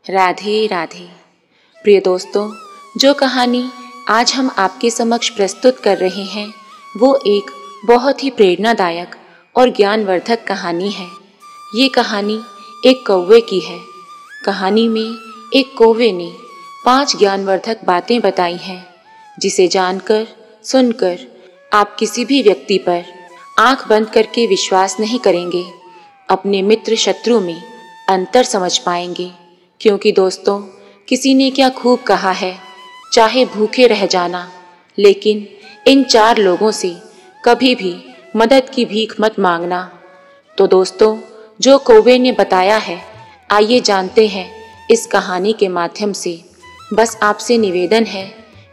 राधे राधे। प्रिय दोस्तों, जो कहानी आज हम आपके समक्ष प्रस्तुत कर रहे हैं वो एक बहुत ही प्रेरणादायक और ज्ञानवर्धक कहानी है। ये कहानी एक कौवे की है। कहानी में एक कौवे ने 5 ज्ञानवर्धक बातें बताई हैं, जिसे जानकर सुनकर आप किसी भी व्यक्ति पर आंख बंद करके विश्वास नहीं करेंगे, अपने मित्र शत्रु में अंतर समझ पाएंगे। क्योंकि दोस्तों, किसी ने क्या खूब कहा है, चाहे भूखे रह जाना, लेकिन इन 4 लोगों से कभी भी मदद की भीख मत मांगना। तो दोस्तों, जो कौवे ने बताया है, आइए जानते हैं इस कहानी के माध्यम से। बस आपसे निवेदन है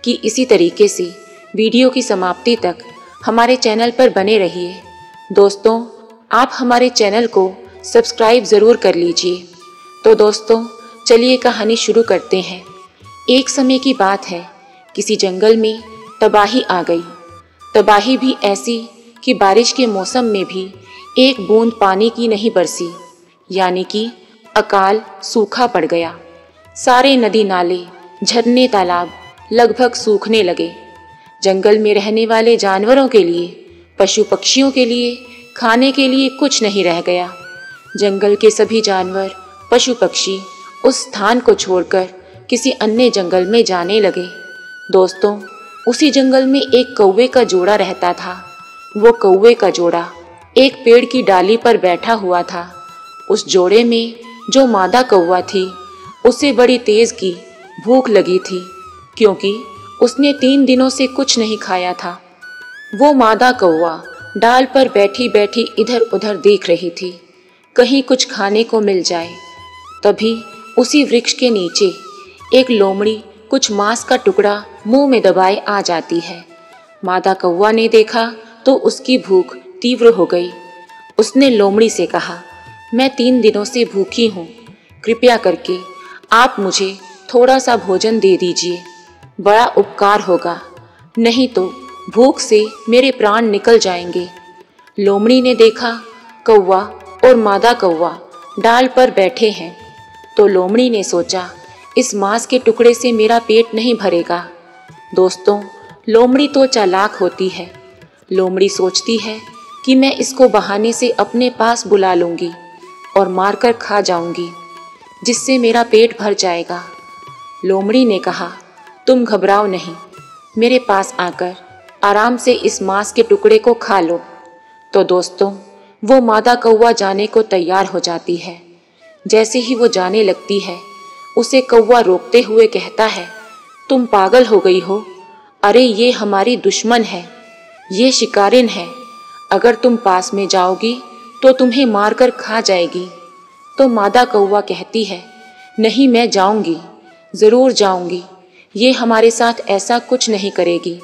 कि इसी तरीके से वीडियो की समाप्ति तक हमारे चैनल पर बने रहिए। दोस्तों, आप हमारे चैनल को सब्सक्राइब ज़रूर कर लीजिए। तो दोस्तों, चलिए कहानी शुरू करते हैं। एक समय की बात है, किसी जंगल में तबाही आ गई। तबाही भी ऐसी कि बारिश के मौसम में भी एक बूंद पानी की नहीं बरसी, यानी कि अकाल सूखा पड़ गया। सारे नदी नाले, झरने, तालाब लगभग सूखने लगे। जंगल में रहने वाले जानवरों के लिए, पशु पक्षियों के लिए खाने के लिए कुछ नहीं रह गया। जंगल के सभी जानवर, पशु पक्षी उस स्थान को छोड़कर किसी अन्य जंगल में जाने लगे। दोस्तों, उसी जंगल में एक कौवे का जोड़ा रहता था। वो कौवे का जोड़ा एक पेड़ की डाली पर बैठा हुआ था। उस जोड़े में जो मादा कौवा थी, उसे बड़ी तेज की भूख लगी थी, क्योंकि उसने 3 दिनों से कुछ नहीं खाया था। वो मादा कौवा डाल पर बैठी बैठी इधर उधर देख रही थी, कहीं कुछ खाने को मिल जाए। तभी उसी वृक्ष के नीचे एक लोमड़ी कुछ मांस का टुकड़ा मुंह में दबाए आ जाती है। मादा कौवा ने देखा तो उसकी भूख तीव्र हो गई। उसने लोमड़ी से कहा, मैं 3 दिनों से भूखी हूँ, कृपया करके आप मुझे थोड़ा सा भोजन दे दीजिए, बड़ा उपकार होगा, नहीं तो भूख से मेरे प्राण निकल जाएंगे। लोमड़ी ने देखा कौवा और मादा कौवा डाल पर बैठे हैं, तो लोमड़ी ने सोचा, इस मांस के टुकड़े से मेरा पेट नहीं भरेगा। दोस्तों, लोमड़ी तो चालाक होती है। लोमड़ी सोचती है कि मैं इसको बहाने से अपने पास बुला लूँगी और मारकर खा जाऊँगी, जिससे मेरा पेट भर जाएगा। लोमड़ी ने कहा, तुम घबराओ नहीं, मेरे पास आकर आराम से इस मांस के टुकड़े को खा लो। तो दोस्तों, वो मादा कौवा जाने को तैयार हो जाती है। जैसे ही वो जाने लगती है, उसे कौवा रोकते हुए कहता है, तुम पागल हो गई हो? अरे ये हमारी दुश्मन है, ये शिकारिन है। अगर तुम पास में जाओगी तो तुम्हें मारकर खा जाएगी। तो मादा कौवा कहती है, नहीं, मैं जाऊंगी, ज़रूर जाऊंगी, ये हमारे साथ ऐसा कुछ नहीं करेगी।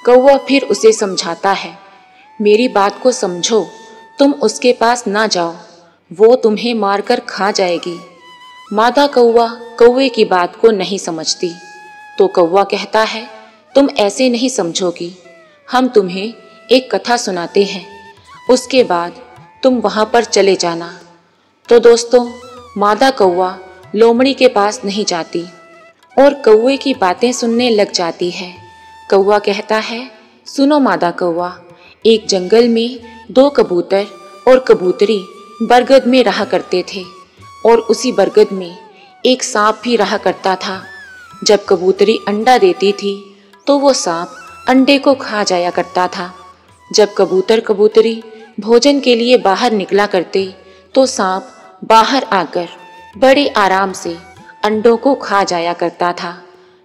कौवा फिर उसे समझाता है, मेरी बात को समझो, तुम उसके पास ना जाओ, वो तुम्हें मारकर खा जाएगी। मादा कौवा कौवे की बात को नहीं समझती, तो कौवा कहता है, तुम ऐसे नहीं समझोगी, हम तुम्हें एक कथा सुनाते हैं, उसके बाद तुम वहाँ पर चले जाना। तो दोस्तों, मादा कौवा लोमड़ी के पास नहीं जाती और कौवे की बातें सुनने लग जाती है। कौवा कहता है, सुनो मादा कौवा, एक जंगल में 2 कबूतर और कबूतरी बरगद में रहा करते थे, और उसी बरगद में एक सांप भी रहा करता था। जब कबूतरी अंडा देती थी तो वो सांप अंडे को खा जाया करता था। जब कबूतर कबूतरी भोजन के लिए बाहर निकला करते तो सांप बाहर आकर बड़े आराम से अंडों को खा जाया करता था।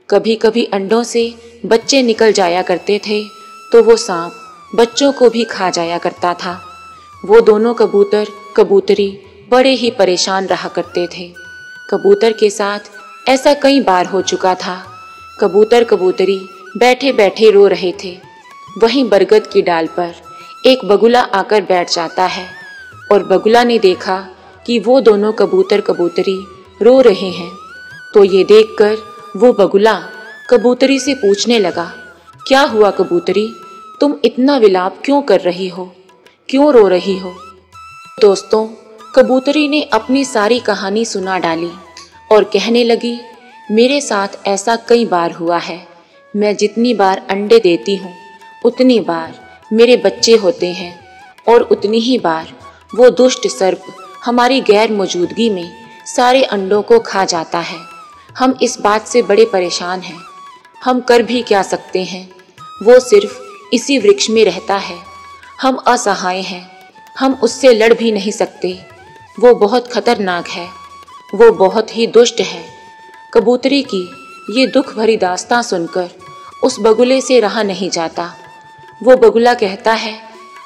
कभी कभी अंडों से बच्चे निकल जाया करते थे, तो वो सांप बच्चों को भी खा जाया करता था। वो दोनों कबूतर कबूतरी बड़े ही परेशान रहा करते थे। कबूतर के साथ ऐसा कई बार हो चुका था। कबूतर कबूतरी बैठे बैठे रो रहे थे। वहीं बरगद की डाल पर एक बगुला आकर बैठ जाता है, और बगुला ने देखा कि वो दोनों कबूतर कबूतरी रो रहे हैं। तो ये देखकर वो बगुला कबूतरी से पूछने लगा, क्या हुआ कबूतरी, तुम इतना विलाप क्यों कर रही हो, क्यों रो रही हो? दोस्तों, कबूतरी ने अपनी सारी कहानी सुना डाली। और कहने लगी, मेरे साथ ऐसा कई बार हुआ है। मैं जितनी बार अंडे देती हूँ उतनी बार मेरे बच्चे होते हैं और उतनी ही बार वो दुष्ट सर्प हमारी गैर मौजूदगी में सारे अंडों को खा जाता है। हम इस बात से बड़े परेशान हैं। हम कर भी क्या सकते हैं? वो सिर्फ इसी वृक्ष में रहता है। हम असहाय हैं। हम उससे लड़ भी नहीं सकते। वो बहुत खतरनाक है। वो बहुत ही दुष्ट है। कबूतरी की ये दुख भरी दास्तां सुनकर उस बगुले से रहा नहीं जाता। वो बगुला कहता है,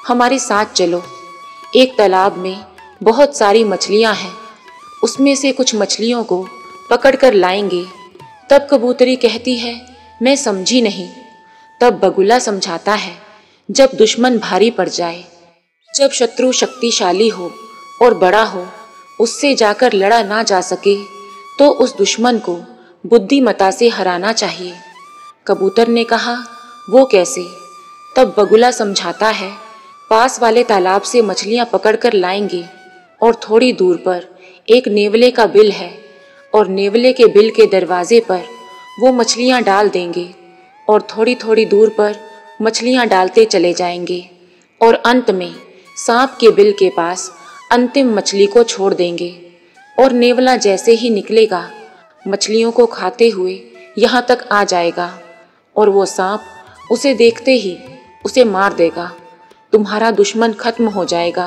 हमारे साथ चलो। एक तालाब में बहुत सारी मछलियां हैं। उसमें से कुछ मछलियों को पकड़ कर लाएंगे। तब कबूतरी कहती है, मैं समझी नहीं। तब बगुला समझाता है, जब दुश्मन भारी पड़ जाए, जब शत्रु शक्तिशाली हो और बड़ा हो, उससे जाकर लड़ा ना जा सके, तो उस दुश्मन को बुद्धिमता से हराना चाहिए। कबूतर ने कहा, वो कैसे? तब बगुला समझाता है, पास वाले तालाब से मछलियां पकड़ कर लाएंगे और थोड़ी दूर पर एक नेवले का बिल है और नेवले के बिल के दरवाजे पर वो मछलियां डाल देंगे और थोड़ी थोड़ी दूर पर मछलियां डालते चले जाएंगे और अंत में सांप के बिल के पास अंतिम मछली को छोड़ देंगे और नेवला जैसे ही निकलेगा मछलियों को खाते हुए यहाँ तक आ जाएगा और वो सांप उसे देखते ही उसे मार देगा। तुम्हारा दुश्मन खत्म हो जाएगा।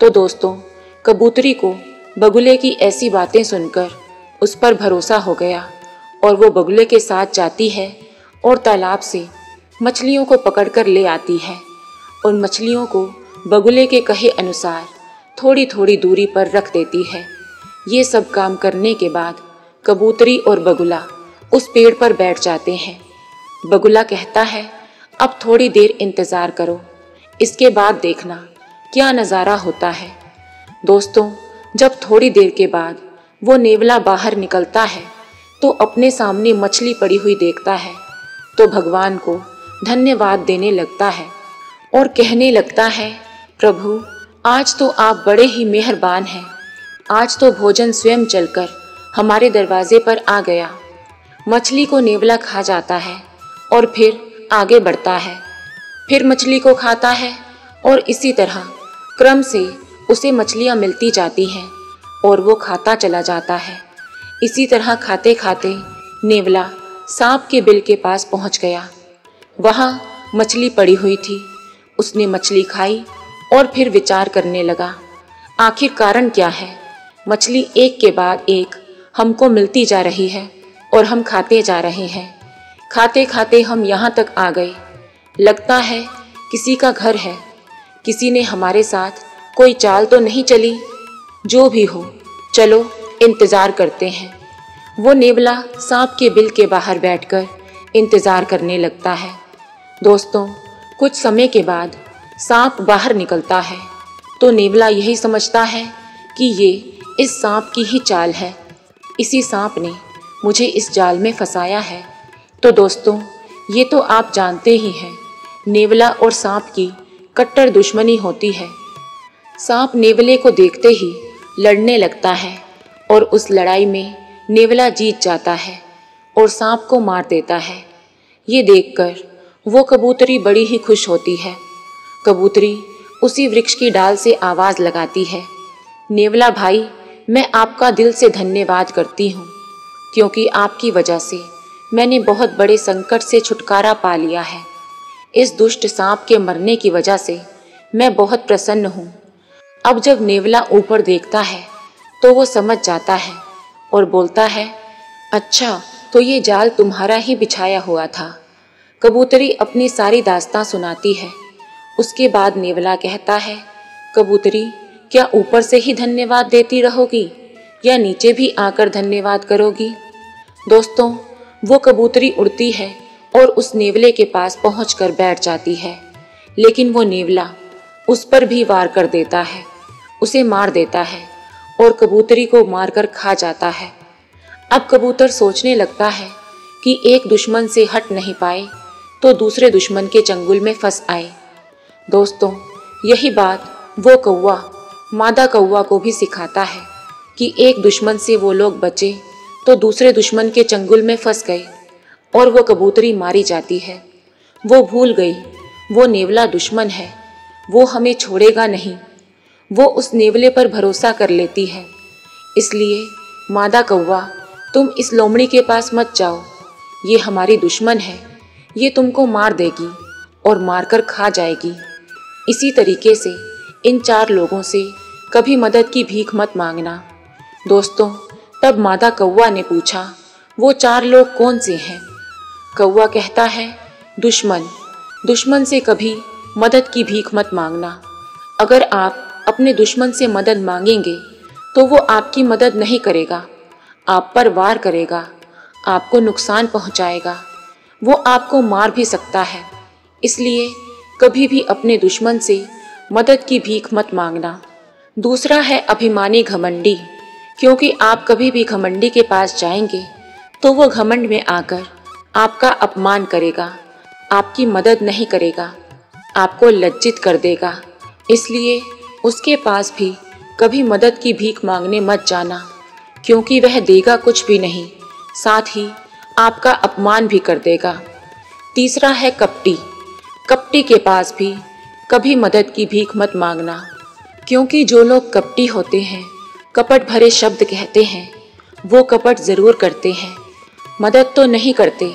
तो दोस्तों, कबूतरी को बगुले की ऐसी बातें सुनकर उस पर भरोसा हो गया और वो बगुले के साथ जाती है और तालाब से मछलियों को पकड़कर ले आती है और मछलियों को बगुले के कहे अनुसार थोड़ी थोड़ी दूरी पर रख देती है। ये सब काम करने के बाद कबूतरी और बगुला उस पेड़ पर बैठ जाते हैं। बगुला कहता है, अब थोड़ी देर इंतज़ार करो, इसके बाद देखना क्या नज़ारा होता है। दोस्तों, जब थोड़ी देर के बाद वो नेवला बाहर निकलता है तो अपने सामने मछली पड़ी हुई देखता है तो भगवान को धन्यवाद देने लगता है और कहने लगता है, प्रभु, आज तो आप बड़े ही मेहरबान हैं। आज तो भोजन स्वयं चलकर हमारे दरवाजे पर आ गया। मछली को नेवला खा जाता है और फिर आगे बढ़ता है, फिर मछली को खाता है और इसी तरह क्रम से उसे मछलियाँ मिलती जाती हैं और वो खाता चला जाता है। इसी तरह खाते खाते नेवला सांप के बिल के पास पहुंच गया। वहाँ मछली पड़ी हुई थी। उसने मछली खाई और फिर विचार करने लगा, आखिर कारण क्या है? मछली एक के बाद एक हमको मिलती जा रही है और हम खाते जा रहे हैं। खाते खाते हम यहाँ तक आ गए। लगता है किसी का घर है। किसी ने हमारे साथ कोई चाल तो नहीं चली? जो भी हो, चलो इंतज़ार करते हैं। वो नेवला सांप के बिल के बाहर बैठकर इंतज़ार करने लगता है। दोस्तों, कुछ समय के बाद सांप बाहर निकलता है तो नेवला यही समझता है कि ये इस सांप की ही चाल है। इसी सांप ने मुझे इस जाल में फंसाया है। तो दोस्तों, ये तो आप जानते ही हैं, नेवला और सांप की कट्टर दुश्मनी होती है। सांप नेवले को देखते ही लड़ने लगता है और उस लड़ाई में नेवला जीत जाता है और सांप को मार देता है। ये देखकर वो कबूतरी बड़ी ही खुश होती है। कबूतरी उसी वृक्ष की डाल से आवाज़ लगाती है, नेवला भाई, मैं आपका दिल से धन्यवाद करती हूँ, क्योंकि आपकी वजह से मैंने बहुत बड़े संकट से छुटकारा पा लिया है। इस दुष्ट सांप के मरने की वजह से मैं बहुत प्रसन्न हूँ। अब जब नेवला ऊपर देखता है तो वो समझ जाता है और बोलता है, अच्छा, तो ये जाल तुम्हारा ही बिछाया हुआ था। कबूतरी अपनी सारी दास्तां सुनाती है। उसके बाद नेवला कहता है, कबूतरी, क्या ऊपर से ही धन्यवाद देती रहोगी या नीचे भी आकर धन्यवाद करोगी? दोस्तों, वो कबूतरी उड़ती है और उस नेवले के पास पहुंचकर बैठ जाती है, लेकिन वो नेवला उस पर भी वार कर देता है, उसे मार देता है और कबूतरी को मारकर खा जाता है। अब कबूतर सोचने लगता है कि एक दुश्मन से हट नहीं पाए तो दूसरे दुश्मन के चंगुल में फंस आए। दोस्तों, यही बात वो कौवा मादा कौवा को भी सिखाता है कि एक दुश्मन से वो लोग बचे तो दूसरे दुश्मन के चंगुल में फंस गए और वो कबूतरी मारी जाती है। वो भूल गई वो नेवला दुश्मन है, वो हमें छोड़ेगा नहीं। वो उस नेवले पर भरोसा कर लेती है। इसलिए मादा कौवा, तुम इस लोमड़ी के पास मत जाओ, ये हमारी दुश्मन है, ये तुमको मार देगी और मारकर खा जाएगी। इसी तरीके से इन 4 लोगों से कभी मदद की भीख मत मांगना। दोस्तों, तब मादा कौवा ने पूछा, वो 4 लोग कौन से हैं? कौवा कहता है, दुश्मन से कभी मदद की भीख मत मांगना। अगर आप अपने दुश्मन से मदद मांगेंगे तो वो आपकी मदद नहीं करेगा, आप पर वार करेगा, आपको नुकसान पहुंचाएगा, वो आपको मार भी सकता है। इसलिए कभी भी अपने दुश्मन से मदद की भीख मत मांगना। दूसरा है अभिमानी घमंडी, क्योंकि आप कभी भी घमंडी के पास जाएंगे तो वो घमंड में आकर आपका अपमान करेगा, आपकी मदद नहीं करेगा, आपको लज्जित कर देगा। इसलिए उसके पास भी कभी मदद की भीख मांगने मत जाना, क्योंकि वह देगा कुछ भी नहीं, साथ ही आपका अपमान भी कर देगा। तीसरा है कपटी। कपटी के पास भी कभी मदद की भीख मत मांगना, क्योंकि जो लोग कपटी होते हैं, कपट भरे शब्द कहते हैं, वो कपट ज़रूर करते हैं, मदद तो नहीं करते।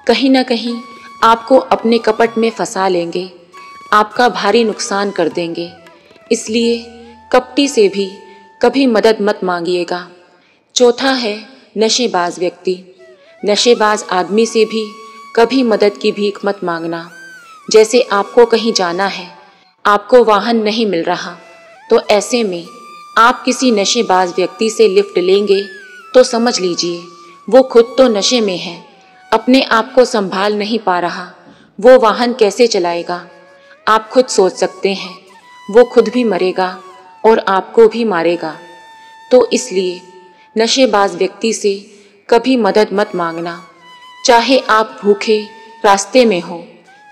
कहीं ना कहीं आपको अपने कपट में फंसा लेंगे, आपका भारी नुकसान कर देंगे। इसलिए कपटी से भी कभी मदद मत मांगिएगा। चौथा है नशेबाज व्यक्ति। नशेबाज आदमी से भी कभी मदद की भीख मत मांगना। जैसे आपको कहीं जाना है, आपको वाहन नहीं मिल रहा, तो ऐसे में आप किसी नशेबाज व्यक्ति से लिफ्ट लेंगे तो समझ लीजिए वो खुद तो नशे में है, अपने आप को संभाल नहीं पा रहा, वो वाहन कैसे चलाएगा। आप खुद सोच सकते हैं, वो खुद भी मरेगा और आपको भी मारेगा। तो इसलिए नशेबाज व्यक्ति से कभी मदद मत मांगना। चाहे आप भूखे रास्ते में हो,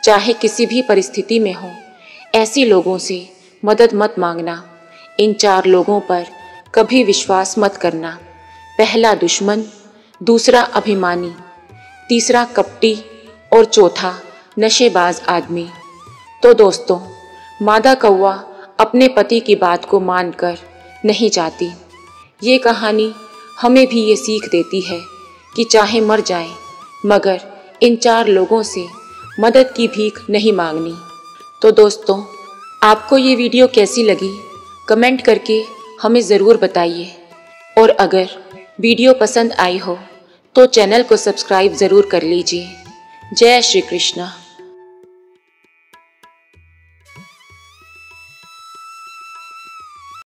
चाहे किसी भी परिस्थिति में हो, ऐसे लोगों से मदद मत मांगना। इन 4 लोगों पर कभी विश्वास मत करना। पहला दुश्मन, दूसरा अभिमानी, तीसरा कपटी और चौथा नशेबाज आदमी। तो दोस्तों, मादा कौवा अपने पति की बात को मानकर नहीं जाती। ये कहानी हमें भी ये सीख देती है कि चाहे मर जाए, मगर इन 4 लोगों से मदद की भीख नहीं मांगनी। तो दोस्तों, आपको ये वीडियो कैसी लगी कमेंट करके हमें ज़रूर बताइए, और अगर वीडियो पसंद आई हो तो चैनल को सब्सक्राइब ज़रूर कर लीजिए। जय श्री कृष्ण।